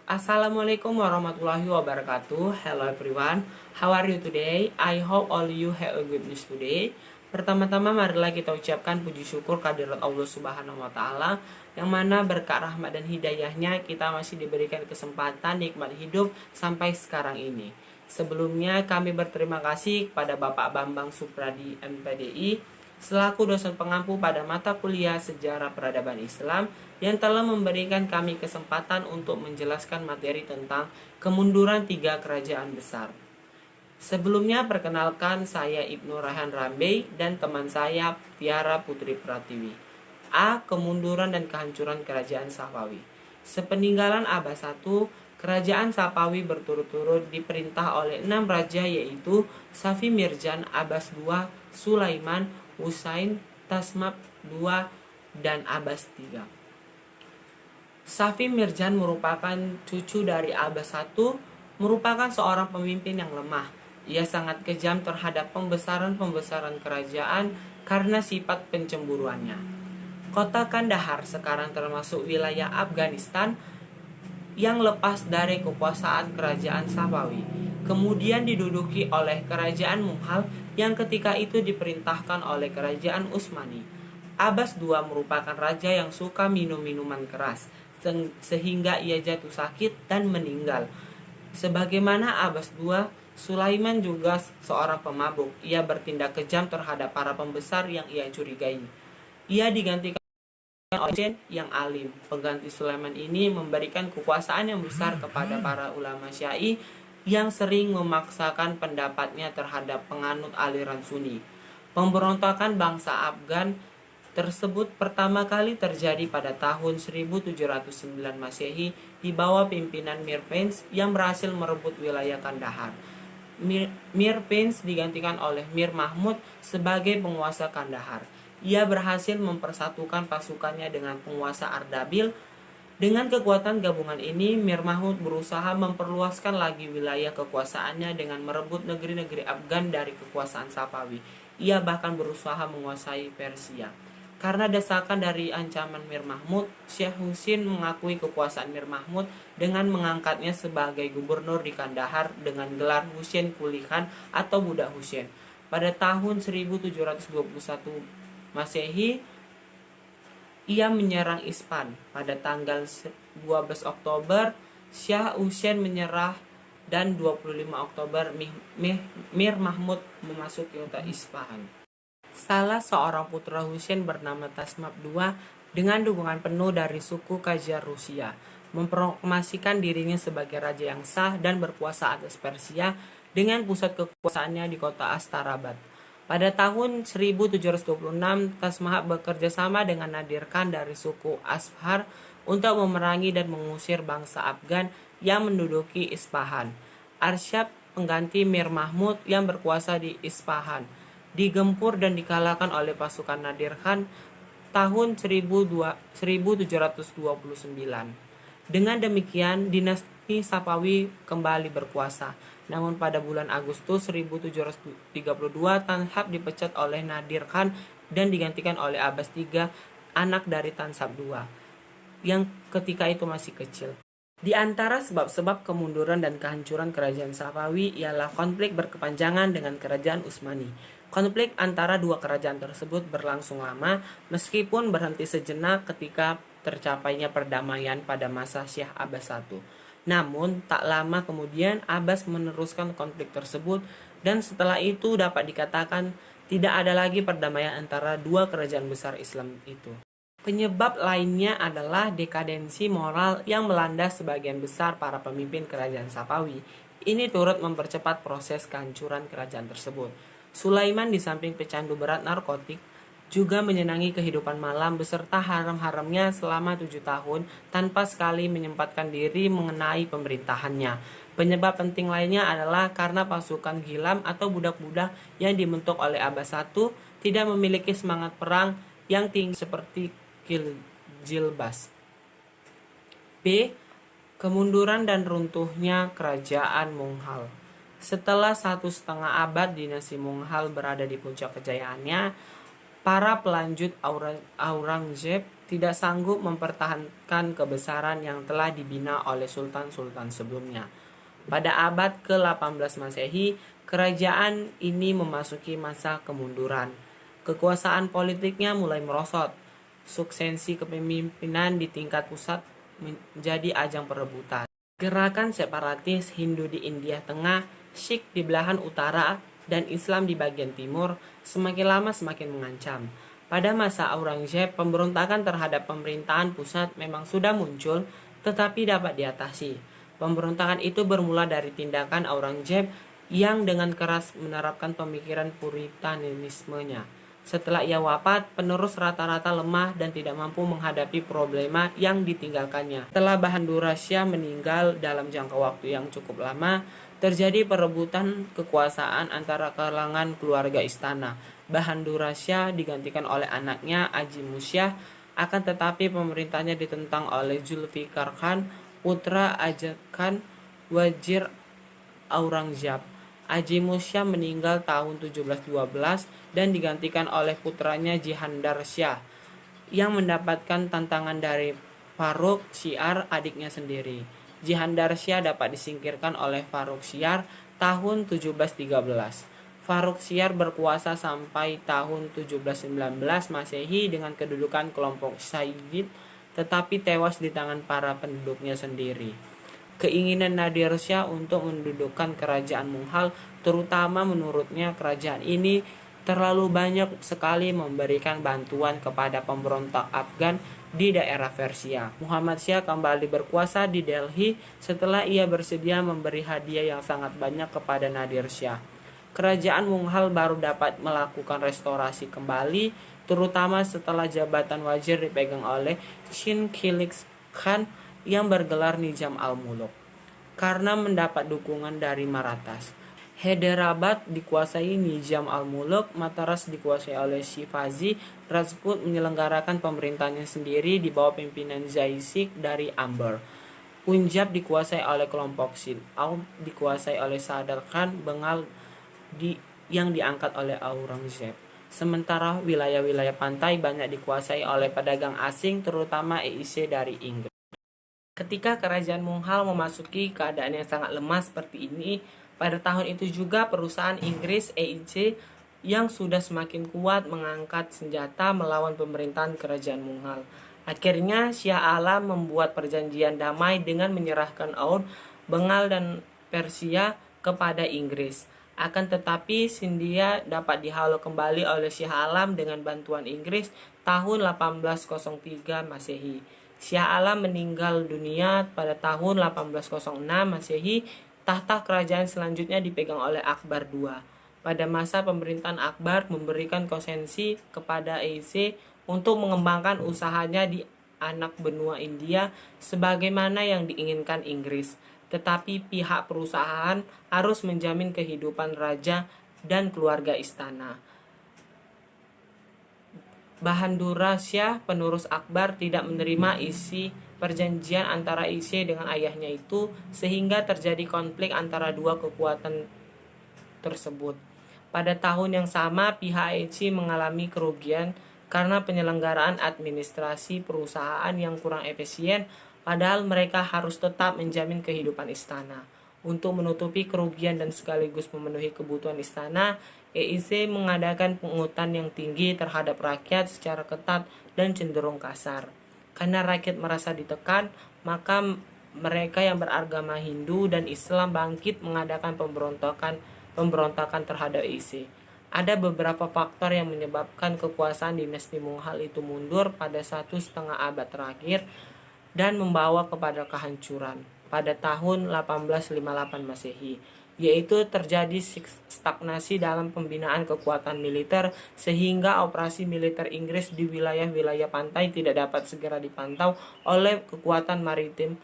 Assalamualaikum warahmatullahi wabarakatuh. Hello everyone, how are you today? I hope all you have a good news today. Pertama-tama marilah kita ucapkan puji syukur kehadirat Allah Subhanahu wa taala, yang mana berkat rahmat dan hidayahnya kita masih diberikan kesempatan nikmat hidup sampai sekarang ini. Sebelumnya kami berterima kasih kepada Bapak Bambang Supradi MPDI selaku dosen pengampu pada mata kuliah Sejarah Peradaban Islam yang telah memberikan kami kesempatan untuk menjelaskan materi tentang kemunduran 3 kerajaan besar. Sebelumnya perkenalkan, saya Ibnu Raihan Rambe dan teman saya Tiara Putri Pratiwi. A. Kemunduran dan kehancuran kerajaan Safawi. Sepeninggalan Abad I, kerajaan Safawi berturut-turut diperintah oleh 6 raja, yaitu Safi Mirjan, Abbas II, Sulaiman, Husain, Tasmap II, dan Abbas III. Safi Mirjan merupakan cucu dari Abbas I, merupakan seorang pemimpin yang lemah. Ia sangat kejam terhadap pembesaran-pembesaran kerajaan karena sifat pencemburuannya. Kota Kandahar sekarang termasuk wilayah Afghanistan yang lepas dari kekuasaan kerajaan Safawi, kemudian diduduki oleh kerajaan Mughal yang ketika itu diperintahkan oleh kerajaan Utsmani. Abbas II merupakan raja yang suka minum minuman keras, sehingga ia jatuh sakit dan meninggal. Sebagaimana Abbas II, Sulaiman juga seorang pemabuk. Ia bertindak kejam terhadap para pembesar yang ia curigai. Ia digantikan oleh yang alim. Pengganti Sulaiman ini memberikan kekuasaan yang besar kepada para ulama Syi'i yang sering memaksakan pendapatnya terhadap penganut aliran Sunni. Pemberontakan bangsa Afgan tersebut pertama kali terjadi pada tahun 1709 Masehi di bawah pimpinan Mir Pench yang berhasil merebut wilayah Kandahar. Mir Pench digantikan oleh Mir Mahmud sebagai penguasa Kandahar. Ia berhasil mempersatukan pasukannya dengan penguasa Ardabil. Dengan kekuatan gabungan ini, Mir Mahmud berusaha memperluaskan lagi wilayah kekuasaannya dengan merebut negeri-negeri Afgan dari kekuasaan Safawi. Ia bahkan berusaha menguasai Persia. Karena desakan dari ancaman Mir Mahmud, Syekh Husain mengakui kekuasaan Mir Mahmud dengan mengangkatnya sebagai gubernur di Kandahar dengan gelar Husain Quli Khan atau Budak Husain. Pada tahun 1721 Masehi, ia menyerang Isfahan. Pada tanggal 12 Oktober, Syekh Husain menyerah dan 25 Oktober Mir Mahmud memasuki kota Isfahan. Salah seorang putra Husain bernama Tasmap II dengan dukungan penuh dari suku Qajar Rusia memproklamasikan dirinya sebagai raja yang sah dan berkuasa atas Persia dengan pusat kekuasaannya di kota Astarabad. Pada tahun 1726, Tasmap bekerja sama dengan Nadir Khan dari suku Ashar untuk memerangi dan mengusir bangsa Afgan yang menduduki Isfahan. Arsyad, pengganti Mir Mahmud yang berkuasa di Isfahan, digempur dan dikalahkan oleh pasukan Nadir Khan tahun 1729. Dengan demikian, dinasti Safawi kembali berkuasa. Namun pada bulan Agustus 1732, Tasmap dipecat oleh Nadir Khan dan digantikan oleh Abbas III, anak dari Tasmap II, yang ketika itu masih kecil. Di antara sebab-sebab kemunduran dan kehancuran kerajaan Safawi ialah konflik berkepanjangan dengan kerajaan Utsmani. Konflik antara dua kerajaan tersebut berlangsung lama, meskipun berhenti sejenak ketika tercapainya perdamaian pada masa Syekh Abbas I. Namun, tak lama kemudian Abbas meneruskan konflik tersebut, dan setelah itu dapat dikatakan tidak ada lagi perdamaian antara dua kerajaan besar Islam itu. Penyebab lainnya adalah dekadensi moral yang melanda sebagian besar para pemimpin kerajaan Safawi. Ini turut mempercepat proses kehancuran kerajaan tersebut. Sulaiman di samping pecandu berat narkotik, juga menyenangi kehidupan malam beserta haram-haramnya selama 7 tahun tanpa sekali menyempatkan diri mengenai pemerintahannya. Penyebab penting lainnya adalah karena pasukan Ghilam atau budak-budak yang dibentuk oleh Abbas I tidak memiliki semangat perang yang tinggi seperti Jilbas. B. Kemunduran dan runtuhnya kerajaan Mughal. Setelah 1,5 abad dinasti Mughal berada di puncak kejayaannya, para pelanjut Aurangzeb tidak sanggup mempertahankan kebesaran yang telah dibina oleh sultan-sultan sebelumnya. Pada abad ke-18 Masehi, kerajaan ini memasuki masa kemunduran. Kekuasaan politiknya mulai merosot. Suksesi kepemimpinan di tingkat pusat menjadi ajang perebutan. Gerakan separatis Hindu di India Tengah, Sikh di belahan utara, dan Islam di bagian timur semakin lama semakin mengancam. Pada masa Aurangzeb, pemberontakan terhadap pemerintahan pusat memang sudah muncul, tetapi dapat diatasi. Pemberontakan itu bermula dari tindakan Aurangzeb yang dengan keras menerapkan pemikiran Puritanismenya. Setelah ia wafat, penerus rata-rata lemah dan tidak mampu menghadapi problema yang ditinggalkannya. Setelah Bahandura Shah meninggal dalam jangka waktu yang cukup lama, terjadi perebutan kekuasaan antara kalangan keluarga istana. Bahandura Shah digantikan oleh anaknya Ajimushah, akan tetapi pemerintahnya ditentang oleh Zulfikar Khan, putra Ajat Khan, wazir Aurangzeb. Ajimushah meninggal tahun 1712 dan digantikan oleh putranya Jihandar Shah yang mendapatkan tantangan dari Farrukh Syiar, adiknya sendiri. Jihandar Shah dapat disingkirkan oleh Farrukh Syiar tahun 1713. Farrukh Syiar berkuasa sampai tahun 1719 Masehi dengan kedudukan kelompok Sayyid, tetapi tewas di tangan para penduduknya sendiri. Keinginan Nadir Shah untuk mendudukkan kerajaan Mughal, terutama menurutnya kerajaan ini terlalu banyak sekali memberikan bantuan kepada pemberontak Afgan di daerah Persia. Muhammad Shah kembali berkuasa di Delhi setelah ia bersedia memberi hadiah yang sangat banyak kepada Nadir Shah. Kerajaan Mughal baru dapat melakukan restorasi kembali, terutama setelah jabatan wazir dipegang oleh Shin Kilik Khan yang bergelar Nizam al-Muluk. Karena mendapat dukungan dari Marathas, Hyderabad dikuasai Nizam al-Muluk, Mataras dikuasai oleh Shivaji. Rajput menyelenggarakan pemerintahnya sendiri di bawah pimpinan Jai Sikh dari Amber. Punjab dikuasai oleh kelompok Sindh, Audh dikuasai oleh Sadar Khan, Bengal yang diangkat oleh Aurangzeb. Sementara wilayah-wilayah pantai banyak dikuasai oleh pedagang asing, terutama EIC dari Inggris. Ketika kerajaan Mughal memasuki keadaan yang sangat lemah seperti ini, pada tahun itu juga perusahaan Inggris EIC yang sudah semakin kuat mengangkat senjata melawan pemerintahan kerajaan Mughal. Akhirnya Shah Alam membuat perjanjian damai dengan menyerahkan Oudh, Bengal dan Persia kepada Inggris. Akan tetapi Sindhia dapat dihalau kembali oleh Shah Alam dengan bantuan Inggris tahun 1803 Masehi. Shah Alam meninggal dunia pada tahun 1806 Masehi. Tahta kerajaan selanjutnya dipegang oleh Akbar II. Pada masa pemerintahan Akbar memberikan konsesi kepada EIC untuk mengembangkan usahanya di anak benua India sebagaimana yang diinginkan Inggris. Tetapi pihak perusahaan harus menjamin kehidupan raja dan keluarga istana. Bahandura Shah, penerus Akbar, tidak menerima isi perjanjian antara EIC dengan ayahnya itu, sehingga terjadi konflik antara dua kekuatan tersebut. Pada tahun yang sama, pihak EIC mengalami kerugian karena penyelenggaraan administrasi perusahaan yang kurang efisien, padahal mereka harus tetap menjamin kehidupan istana. Untuk menutupi kerugian dan sekaligus memenuhi kebutuhan istana, EIC mengadakan pungutan yang tinggi terhadap rakyat secara ketat dan cenderung kasar. Karena rakyat merasa ditekan, maka mereka yang beragama Hindu dan Islam bangkit mengadakan pemberontakan terhadap EIC. Ada beberapa faktor yang menyebabkan kekuasaan dinasti Mughal itu mundur pada 1,5 abad terakhir dan membawa kepada kehancuran pada tahun 1858 Masehi, yaitu terjadi stagnasi dalam pembinaan kekuatan militer sehingga operasi militer Inggris di wilayah-wilayah pantai tidak dapat segera dipantau oleh kekuatan maritim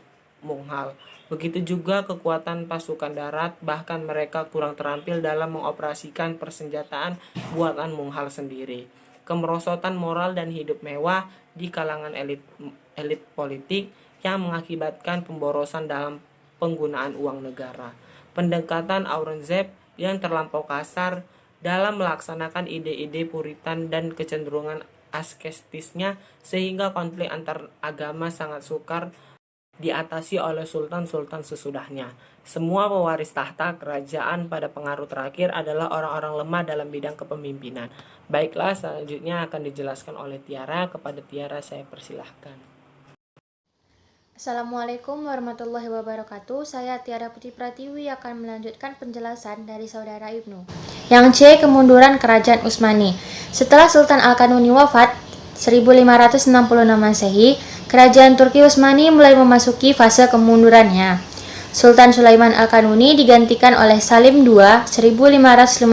Mughal. Begitu juga kekuatan pasukan darat, bahkan mereka kurang terampil dalam mengoperasikan persenjataan buatan Mughal sendiri. Kemerosotan moral dan hidup mewah di kalangan elit politik yang mengakibatkan pemborosan dalam penggunaan uang negara. Pendekatan Aurangzeb yang terlampau kasar dalam melaksanakan ide-ide Puritan dan kecenderungan askestisnya, sehingga konflik antar agama sangat sukar diatasi oleh sultan-sultan sesudahnya. Semua pewaris tahta kerajaan pada pengaruh terakhir adalah orang-orang lemah dalam bidang kepemimpinan. Baiklah, selanjutnya akan dijelaskan oleh Tiara. Kepada Tiara saya persilahkan. Assalamualaikum warahmatullahi wabarakatuh. Saya Tiara Putri Pratiwi akan melanjutkan penjelasan dari Saudara Ibnu. Yang C. Kemunduran Kerajaan Utsmani. Setelah Sultan Al-Kanuni wafat 1566 Masehi, Kerajaan Turki Utsmani mulai memasuki fase kemundurannya. Sultan Sulaiman Al-Kanuni digantikan oleh Salim II 1556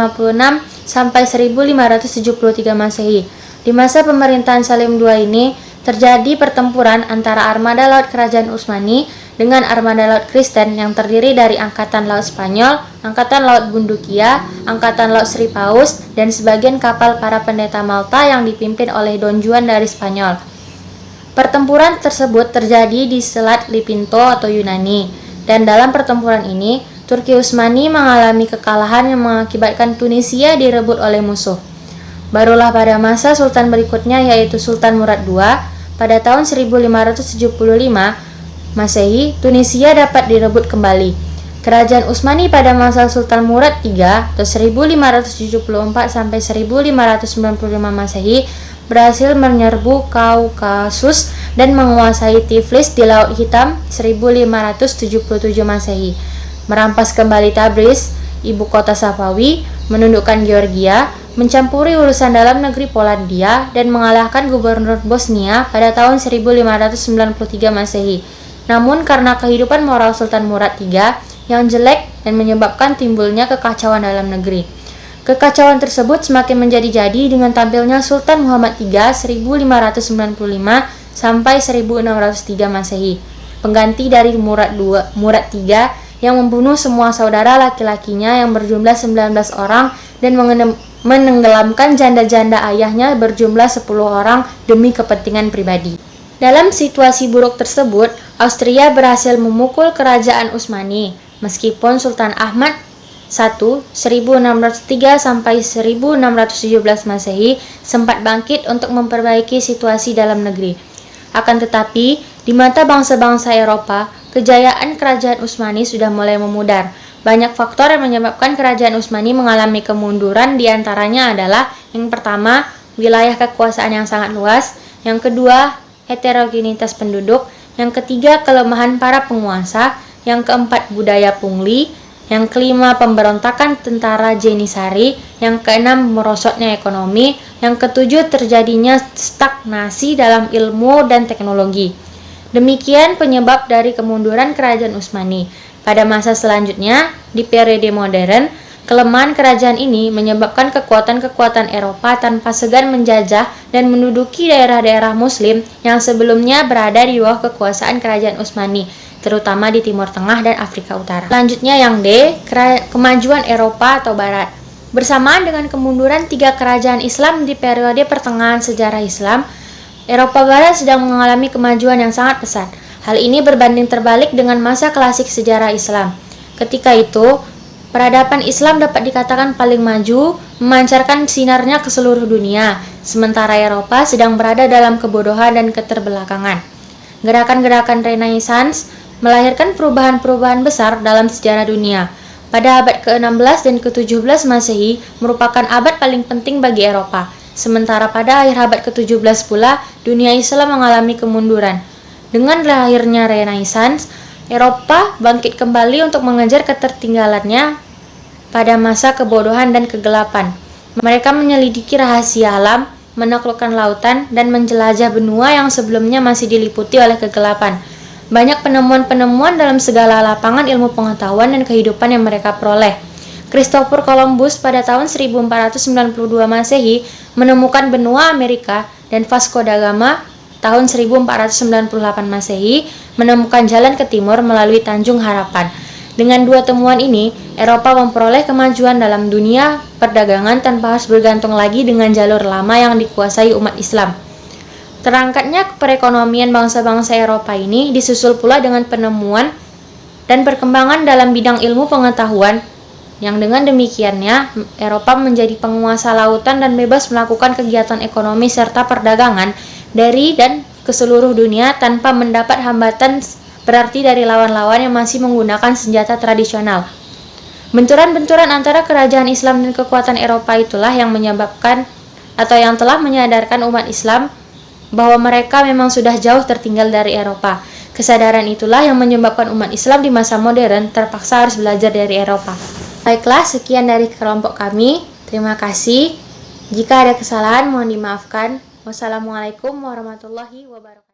sampai 1573 Masehi. Di masa pemerintahan Salim II ini, terjadi pertempuran antara armada laut Kerajaan Utsmani dengan armada laut Kristen yang terdiri dari Angkatan Laut Spanyol, Angkatan Laut Bundukia, Angkatan Laut Sri Paus, dan sebagian kapal para pendeta Malta yang dipimpin oleh Don Juan dari Spanyol. Pertempuran tersebut terjadi di Selat Lipinto atau Yunani, dan dalam pertempuran ini, Turki Utsmani mengalami kekalahan yang mengakibatkan Tunisia direbut oleh musuh. Barulah pada masa Sultan berikutnya yaitu Sultan Murad II, pada tahun 1575 Masehi, Tunisia dapat direbut kembali. Kerajaan Utsmani pada masa Sultan Murad III atau 1574 sampai 1595 Masehi berhasil menyerbu Kaukasus dan menguasai Tiflis di Laut Hitam 1577 Masehi, merampas kembali Tabriz, ibu kota Safawi, menundukkan Georgia, mencampuri urusan dalam negeri Polandia, dan mengalahkan gubernur Bosnia pada tahun 1593 Masehi. Namun karena kehidupan moral Sultan Murad III yang jelek dan menyebabkan timbulnya kekacauan dalam negeri. Kekacauan tersebut semakin menjadi-jadi dengan tampilnya Sultan Muhammad III 1595 sampai 1603 Masehi, pengganti dari Murad III yang membunuh semua saudara laki-lakinya yang berjumlah 19 orang dan menenggelamkan janda-janda ayahnya berjumlah 10 orang demi kepentingan pribadi. Dalam situasi buruk tersebut, Austria berhasil memukul Kerajaan Utsmani, meskipun Sultan Ahmad I 1603 sampai 1617 Masehi sempat bangkit untuk memperbaiki situasi dalam negeri. Akan tetapi, di mata bangsa-bangsa Eropa, kejayaan Kerajaan Utsmani sudah mulai memudar. Banyak faktor yang menyebabkan Kerajaan Utsmani mengalami kemunduran, diantaranya adalah yang pertama, wilayah kekuasaan yang sangat luas, yang kedua, heterogenitas penduduk, yang ketiga, kelemahan para penguasa, yang keempat, budaya pungli, yang kelima, pemberontakan tentara Jenisari, yang keenam, merosotnya ekonomi, yang ketujuh, terjadinya stagnasi dalam ilmu dan teknologi. Demikian penyebab dari kemunduran Kerajaan Utsmani. Pada masa selanjutnya, di periode modern, kelemahan kerajaan ini menyebabkan kekuatan-kekuatan Eropa tanpa segan menjajah dan menduduki daerah-daerah Muslim yang sebelumnya berada di bawah kekuasaan Kerajaan Utsmani, terutama di Timur Tengah dan Afrika Utara. Selanjutnya yang D, kemajuan Eropa atau Barat. Bersamaan dengan kemunduran tiga kerajaan Islam di periode pertengahan sejarah Islam, Eropa Barat sedang mengalami kemajuan yang sangat pesat. Hal ini berbanding terbalik dengan masa klasik sejarah Islam. Ketika itu, peradaban Islam dapat dikatakan paling maju, memancarkan sinarnya ke seluruh dunia, sementara Eropa sedang berada dalam kebodohan dan keterbelakangan. Gerakan-gerakan Renaissance melahirkan perubahan-perubahan besar dalam sejarah dunia. Pada abad ke-16 dan ke-17 Masehi merupakan abad paling penting bagi Eropa, sementara pada akhir abad ke-17 pula, dunia Islam mengalami kemunduran. Dengan lahirnya Renaissance, Eropa bangkit kembali untuk mengejar ketertinggalannya pada masa kebodohan dan kegelapan. Mereka menyelidiki rahasia alam, menaklukkan lautan, dan menjelajah benua yang sebelumnya masih diliputi oleh kegelapan. Banyak penemuan-penemuan dalam segala lapangan ilmu pengetahuan dan kehidupan yang mereka peroleh. Christopher Columbus pada tahun 1492 Masehi menemukan benua Amerika, dan Vasco da Gama tahun 1498 Masehi menemukan jalan ke timur melalui Tanjung Harapan. Dengan dua temuan ini, Eropa memperoleh kemajuan dalam dunia perdagangan tanpa harus bergantung lagi dengan jalur lama yang dikuasai umat Islam. Terangkatnya perekonomian bangsa-bangsa Eropa ini disusul pula dengan penemuan dan perkembangan dalam bidang ilmu pengetahuan, yang dengan demikiannya Eropa menjadi penguasa lautan dan bebas melakukan kegiatan ekonomi serta perdagangan dari dan ke seluruh dunia tanpa mendapat hambatan berarti dari lawan-lawan yang masih menggunakan senjata tradisional. Benturan-benturan antara kerajaan Islam dan kekuatan Eropa itulah yang menyebabkan atau yang telah menyadarkan umat Islam bahwa mereka memang sudah jauh tertinggal dari Eropa. Kesadaran itulah yang menyebabkan umat Islam di masa modern terpaksa harus belajar dari Eropa. Baiklah, sekian dari kelompok kami. Terima kasih. Jika ada kesalahan, mohon dimaafkan. Wassalamualaikum warahmatullahi wabarakatuh.